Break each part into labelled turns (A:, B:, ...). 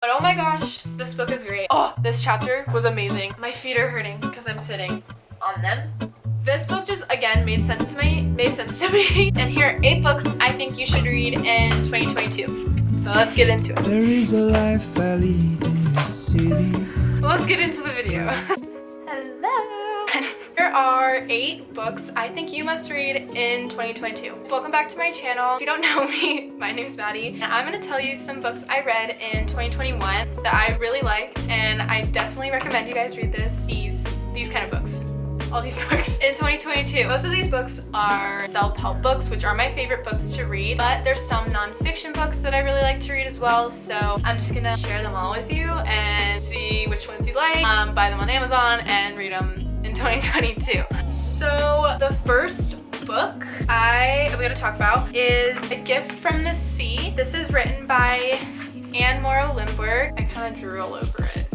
A: But oh my gosh, this book is great. Oh, this chapter was amazing. My feet are hurting because I'm sitting on them. This book just, again, made sense to me. And here are 8 books I think you should read in 2022. So let's get into it.
B: There is a life I lead in this city.
A: Let's get into the video. Hello! Here are 8 books I think you must read in 2022. Welcome back to my channel. If you don't know me, my name's Maddie, and I'm gonna tell you some books I read in 2021 that I really liked, and I definitely recommend you guys read these kind of books. All these books in 2022. Most of these books are self-help books, which are my favorite books to read, but there's some non-fiction books that I really like to read as well, so I'm just gonna share them all with you and see which ones you like, buy them on Amazon, and read them in 2022. So the first book I'm gonna talk about is A Gift from the Sea. This is written by Anne Morrow Lindbergh. I kind of drew all over it.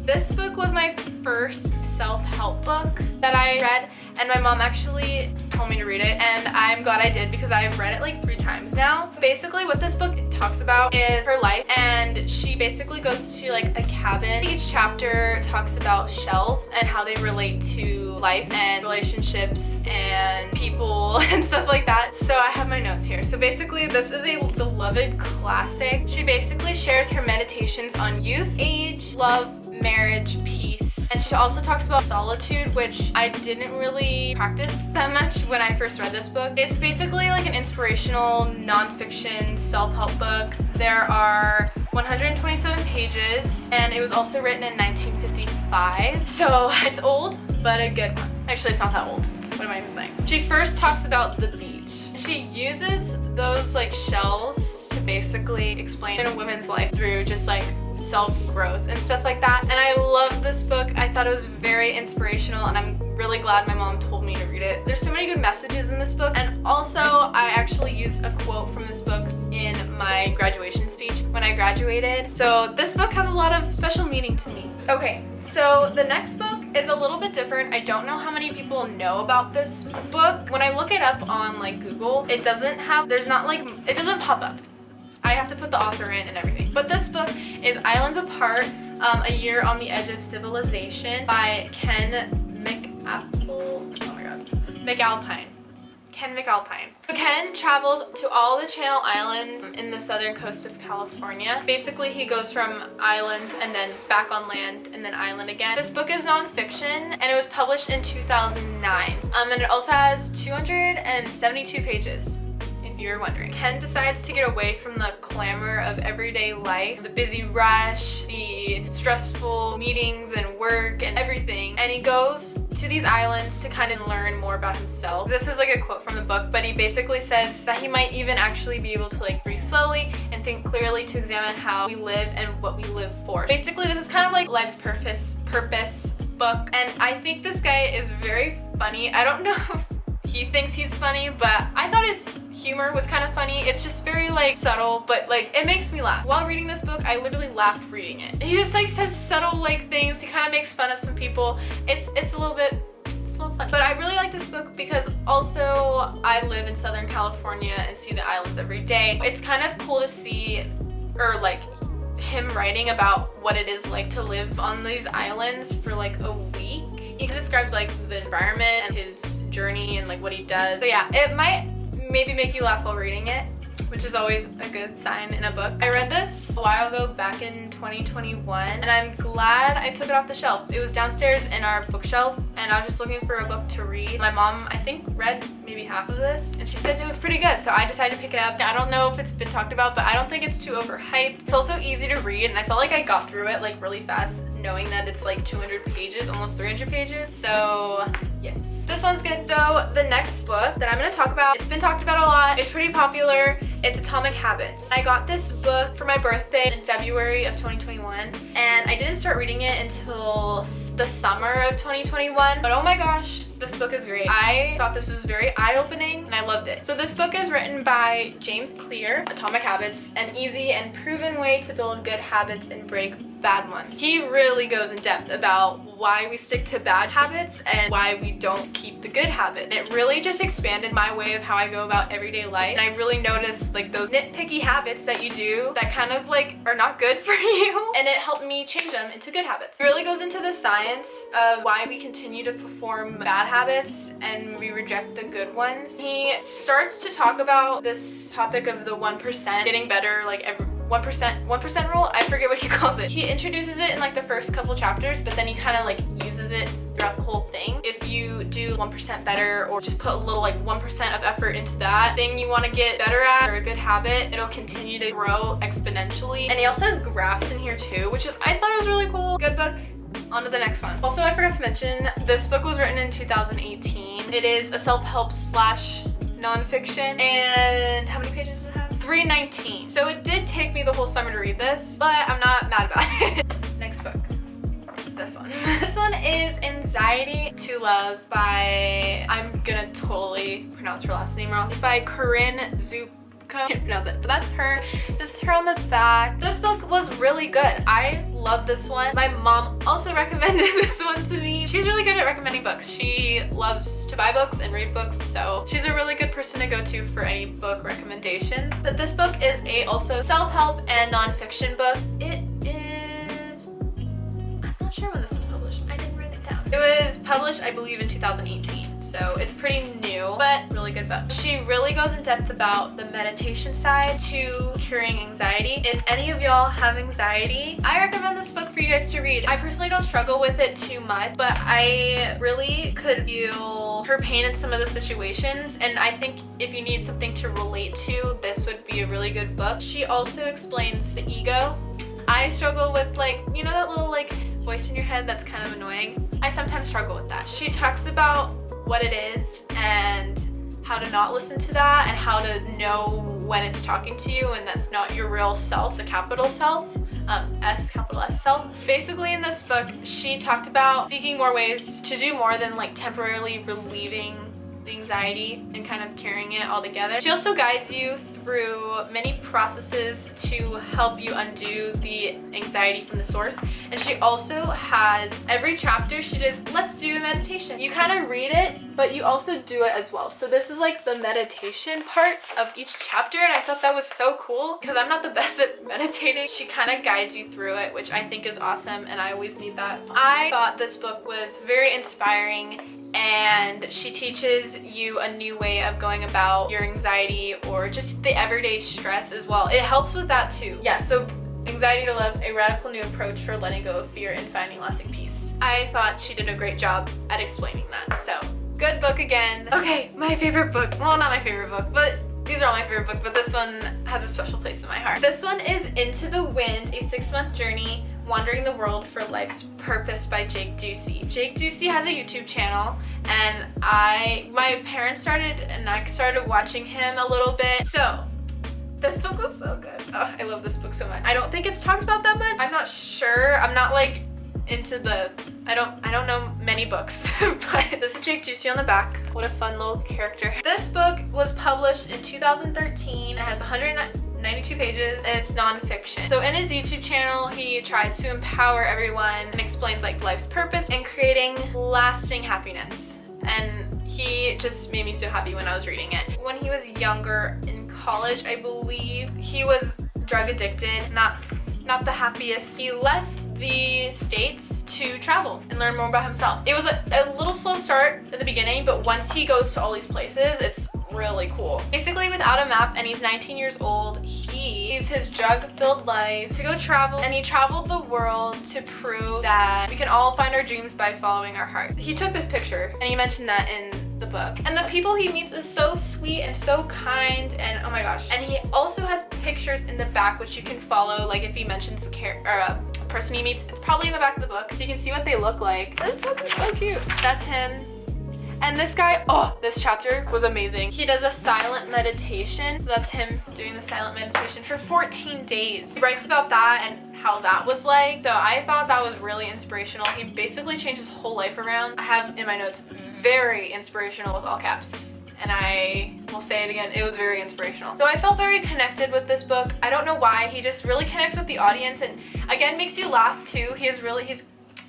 A: This book was my first self-help book that I read, and my mom actually told me to read it, and I'm glad I did because I've read it like 3 times now. Basically what this book talks about is her life, and she basically goes to like a cabin. Each chapter talks about shells and how they relate to life and relationships and people and stuff like that. So I have my notes here. So basically this is a beloved classic. She basically shares her meditations on youth, age, love, marriage, peace, and she also talks about solitude, which I didn't really practice that much when I first read this book. It's basically like an inspirational non-fiction self-help book. There are 127 pages, and it was also written in 1955, so it's old but a good one. Actually, it's not that old. What am I even saying? She first talks about the beach. She uses those like shells to basically explain a woman's life through just like self-growth and stuff like that, and I love this book. I thought it was very inspirational, and I'm really glad my mom told me to read it. There's so many good messages in this book, and also I actually used a quote from this book in my graduation speech when I graduated, so this book has a lot of special meaning to me. Okay, so the next book is a little bit different. I don't know how many people know about this book. When I look it up on like Google, it doesn't pop up. I have to put the author in and everything. But this book is Islands Apart, A Year on the Edge of Civilization by Ken McAlpine. Ken McAlpine. Ken travels to all the Channel Islands in the southern coast of California. Basically, he goes from island and then back on land and then island again. This book is nonfiction, and it was published in 2009. And it also has 272 pages. If you're wondering. Ken decides to get away from the clamor of everyday life, the busy rush, the stressful meetings and work and everything, and he goes to these islands to kind of learn more about himself. This is like a quote from the book, but he basically says that he might even actually be able to like breathe slowly and think clearly to examine how we live and what we live for. Basically, this is kind of like life's purpose book, and I think this guy is very funny. I don't know if he thinks he's funny, but I thought his humor was kind of funny. It's just very like subtle, but like it makes me laugh. While reading this book, I literally laughed reading it. He just like says subtle like things. He kind of makes fun of some people. It's a little funny. But I really like this book because also I live in Southern California and see the islands every day. It's kind of cool to see, or like him writing about what it is like to live on these islands for like a week. He describes like the environment and his journey and like what he does. So yeah, it might maybe make you laugh while reading it, which is always a good sign in a book. I read this a while ago, back in 2021, and I'm glad I took it off the shelf. It was downstairs in our bookshelf, and I was just looking for a book to read. My mom, I think, read maybe half of this, and she said it was pretty good, so I decided to pick it up. I don't know if it's been talked about, but I don't think it's too overhyped. It's also easy to read, and I felt like I got through it like really fast, knowing that it's like 200 pages, almost 300 pages, so yes. This one's good. So the next book that I'm going to talk about, it's been talked about a lot, it's pretty popular, it's Atomic Habits. I got this book for my birthday in February of 2021, and I didn't start reading it until the summer of 2021, but oh my gosh, this book is great. I thought this was very eye-opening, and I loved it. So this book is written by James Clear. Atomic Habits, an easy and proven way to build good habits and break bad ones. He really goes in depth about why we stick to bad habits and why we don't keep the good habit. It really just expanded my way of how I go about everyday life, and I really noticed like those nitpicky habits that you do that kind of like are not good for you, and it helped me change them into good habits. It really goes into the science of why we continue to perform bad habits and we reject the good ones. He starts to talk about this topic of the 1% getting better, like every 1% rule. I forget what he calls it. He introduces it in like the first couple chapters, but then he kind of like uses it throughout the whole thing. If you do 1% better, or just put a little like 1% of effort into that thing you want to get better at, or a good habit, it'll continue to grow exponentially. And he also has graphs in here too, which is, I thought it was really cool. Good book. On to the next one. Also, I forgot to mention, this book was written in 2018. It is a self-help slash nonfiction, and how many pages does it have? 319. So it did take me the whole summer to read this, but I'm not mad about it. Next book. This one. This one is Anxiety to Love by, I'm gonna totally pronounce her last name wrong. It's by Corinne Zup. I can't pronounce it, but that's her. This is her on the back. This book was really good. I love this one. My mom also recommended this one to me. She's really good at recommending books. She loves to buy books and read books, so she's a really good person to go to for any book recommendations. But this book is a also self-help and nonfiction book. It is, I'm not sure when this was published. I didn't write it down. It was published, I believe, in 2018. So it's pretty new, but really good book. She really goes in depth about the meditation side to curing anxiety. If any of y'all have anxiety, I recommend this book for you guys to read. I personally don't struggle with it too much, but I really could feel her pain in some of the situations, and I think if you need something to relate to, this would be a really good book. She also explains the ego. I struggle with, like, you know that little like voice in your head that's kind of annoying? I sometimes struggle with that. She talks about what it is and how to not listen to that, and how to know when it's talking to you and that's not your real self, the capital self, capital S self. Basically in this book, she talked about seeking more ways to do more than like temporarily relieving the anxiety and kind of curing it altogether. She also guides you through many processes to help you undo the anxiety from the source. And she also has, every chapter she just, let's do a meditation. You kind of read it, but you also do it as well. So this is like the meditation part of each chapter, and I thought that was so cool because I'm not the best at meditating. She kind of guides you through it, which I think is awesome, and I always need that. I thought this book was very inspiring, and she teaches you a new way of going about your anxiety or just the everyday stress as well. It helps with that too. Yeah, so Anxiety to Love, a radical new approach for letting go of fear and finding lasting peace. I thought she did a great job at explaining that, so good book again. Okay, my favorite book. Well, not my favorite book, but these are all my favorite books, but this one has a special place in my heart. This one is Into the Wind, a 6-month journey wandering the world for life's purpose by Jake Ducey. Jake Ducey has a YouTube channel, and my parents started, and I started watching him a little bit. So this book was so good. Oh, I love this book so much. I don't think it's talked about that much. I'm not sure. I'm not like into the, I don't know many books, but this is Jake Ducey on the back. What a fun little character. This book was published in 2013. It has 192 pages, and it's nonfiction. So in his YouTube channel, he tries to empower everyone and explains like life's purpose and creating lasting happiness. And he just made me so happy when I was reading it. When he was younger in college, I believe, he was drug addicted, not the happiest. He left the States to travel and learn more about himself. It was a little slow start at the beginning, but once he goes to all these places, it's really cool. Basically, without a map, and he's 19 years old, he used his drug-filled life to go travel, and he traveled the world to prove that we can all find our dreams by following our heart. He took this picture, and he mentioned that in the book. And the people he meets is so sweet and so kind, and oh my gosh. And he also has pictures in the back which you can follow, like if he mentions a person he meets, it's probably in the back of the book, so you can see what they look like. This book is so cute. That's him. And this guy, oh, this chapter was amazing. He does a silent meditation. So that's him doing the silent meditation for 14 days. He writes about that and how that was like. So I thought that was really inspirational. He basically changed his whole life around. I have in my notes, very inspirational with all caps. And I will say it again, it was very inspirational. So I felt very connected with this book. I don't know why, he just really connects with the audience, and again makes you laugh too. He's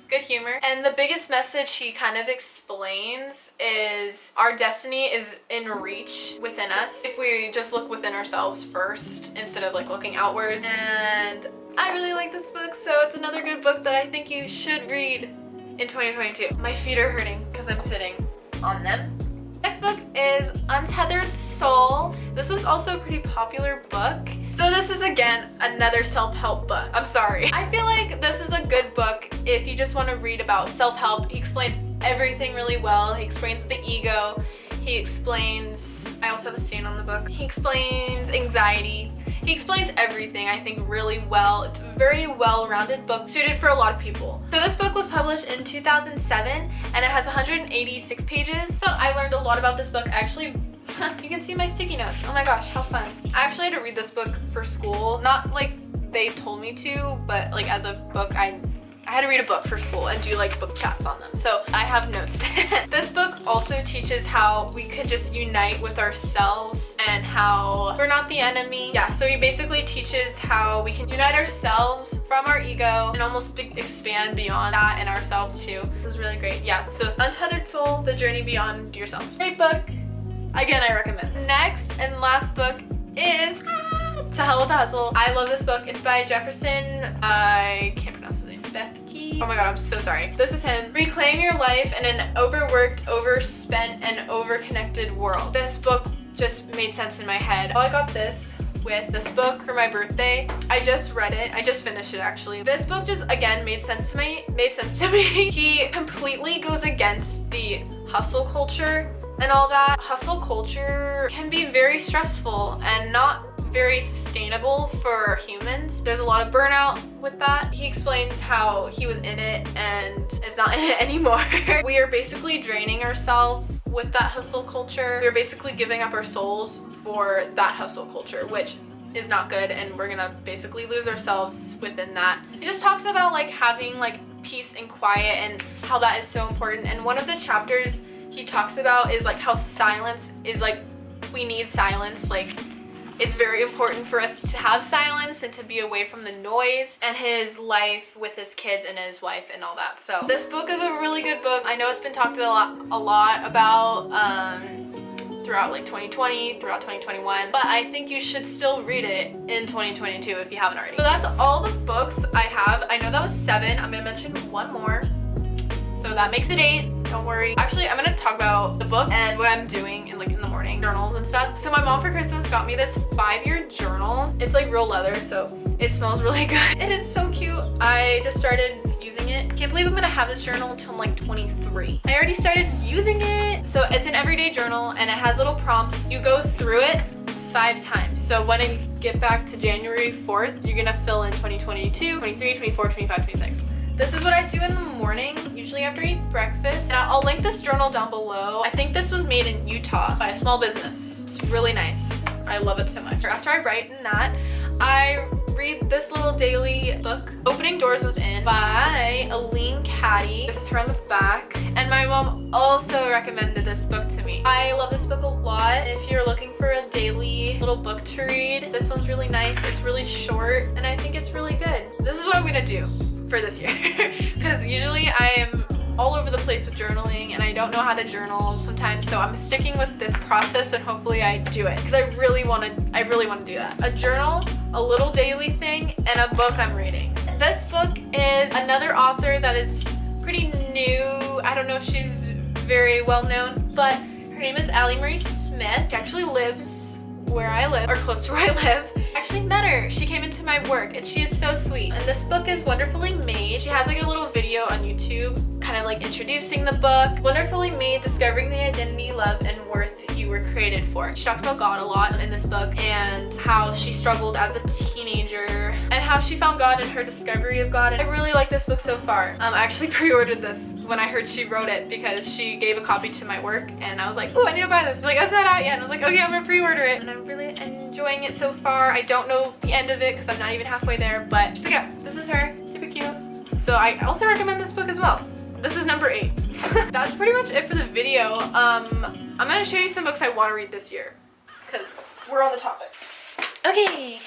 A: good humor. And the biggest message she kind of explains is our destiny is in reach within us if we just look within ourselves first instead of like looking outward. And I really like this book, so it's another good book that I think you should read in 2022. My feet are hurting because I'm sitting on them. Next book is Untethered Soul. This one's also a pretty popular book. So this is again another self-help book. I'm sorry. I feel like this is a good book if you just want to read about self-help. He explains everything really well. He explains the ego. He explains, I also have a stain on the book. He explains anxiety. He explains everything, I think, really well. It's a very well-rounded book suited for a lot of people. So this book was published in 2007 and it has 186 pages. So I learned a lot about this book. Actually, you can see my sticky notes. Oh my gosh, how fun. I actually had to read this book for school. Not like they told me to, but like as a book, I had to read a book for school and do like book chats on them. So I have notes. This book also teaches how we could just unite with ourselves and how we're not the enemy. Yeah, so he basically teaches how we can unite ourselves from our ego and almost expand beyond that in ourselves too. It was really great. Yeah, so Untethered Soul, The Journey Beyond Yourself. Great book. Again, I recommend. Next and last book is To Hell with the Hustle. I love this book. It's by Jefferson. I can't pronounce his name. Becky. Oh my god, I'm so sorry. This is him. Reclaim your life in an overworked, overspent, and overconnected world. This book just made sense in my head. I got this with this book for my birthday. I just read it. I just finished it actually. This book just again made sense to me. He completely goes against the hustle culture and all that. Hustle culture can be very stressful and not very sustainable for humans. There's a lot of burnout with that. He explains how he was in it and is not in it anymore. We are basically draining ourselves with that hustle culture. We're basically giving up our souls for that hustle culture, which is not good, and we're gonna basically lose ourselves within that. He just talks about like having like peace and quiet and how that is so important. And one of the chapters he talks about is like how silence is like, we need silence. Like, it's very important for us to have silence and to be away from the noise, and his life with his kids and his wife and all that. So this book is a really good book. I know it's been talked a lot about throughout like 2020, throughout 2021, but I think you should still read it in 2022 if you haven't already. So that's all the books I have. I know that was 7. I'm gonna mention one more. So that makes it 8. Don't worry. Actually, I'm gonna talk about the book and what I'm doing in the morning, journals and stuff. So my mom for Christmas got me this 5-year journal. It's like real leather, so it smells really good. It is so cute. I just started using it. Can't believe I'm gonna have this journal until I'm like 23. I already started using it. So it's an everyday journal and it has little prompts. You go through it 5 times. So when I get back to January 4th, you're gonna fill in 2022, 23, 24, 25, 26. This is what I do in the morning, usually after I eat breakfast. And I'll link this journal down below. I think this was made in Utah by a small business. It's really nice. I love it so much. After I write in that, I read this little daily book, Opening Doors Within by Aline Caddy. This is her on the back. And my mom also recommended this book to me. I love this book a lot. If you're looking for a daily little book to read, this one's really nice. It's really short and I think it's really good. This is what I'm gonna do for this year because usually I am all over the place with journaling and I don't know how to journal sometimes, so I'm sticking with this process and hopefully I do it because I really want to do that. A journal, a little daily thing, and a book I'm reading. This book is another author that is pretty new. I don't know if she's very well known, but her name is Allie Marie Smith. She actually lives where I live, or close to where I live. I actually met her. She came into my work and she is so sweet. And this book is wonderfully made. She has like a little video on YouTube kind of like introducing the book. Wonderfully made, discovering the identity, love, and worth you were created for. She talks about God a lot in this book and how she struggled as a teenager and how she found God in her discovery of God. And I really like this book so far. I actually pre-ordered this when I heard she wrote it because she gave a copy to my work and I was like, oh, I need to buy this. Like, it's not out yet. And I was like, okay, I'm gonna pre-order it. And I'm really enjoying it so far. I don't know the end of it because I'm not even halfway there, but yeah, this is her. Super cute. So I also recommend this book as well. This is number 8. That's pretty much it for the video. I'm gonna show you some books I want to read this year because we're on the topic. Okay,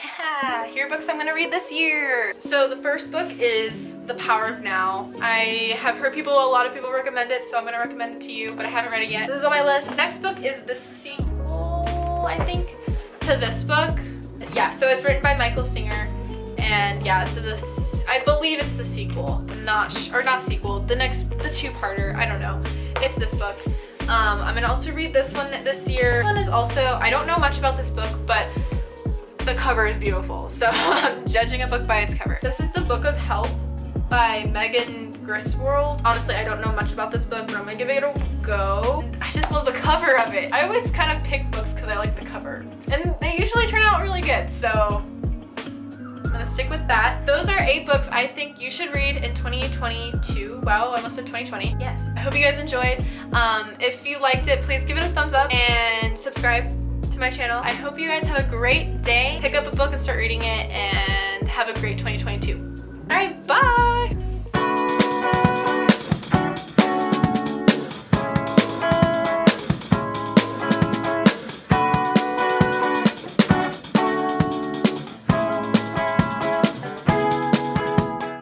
A: here are books I'm gonna read this year. So the first book is The Power of Now. I have heard a lot of people recommend it, so I'm gonna recommend it to you, but I haven't read it yet. This is on my list. Next book is the sequel, I think, to this book. Yeah, so it's written by Michael Singer, and yeah, I believe it's the sequel. Not sequel, the two-parter, I don't know. It's this book. I'm gonna also read this one this year. This one is also, I don't know much about this book, but the cover is beautiful, so I'm judging a book by its cover. This is The Book of Help by Megan Griswold. Honestly, I don't know much about this book, but I'm gonna give it a go. I just love the cover of it. I always kind of pick books because I like the cover, and they usually turn out really good, so I'm gonna stick with that. Those are 8 books I think you should read in 2022. Wow, I almost said 2020. Yes. I hope you guys enjoyed. If you liked it, please give it a thumbs up and subscribe to my channel. I hope you guys have a great day. Pick up a book and start reading it, and have a great 2022. All right, bye.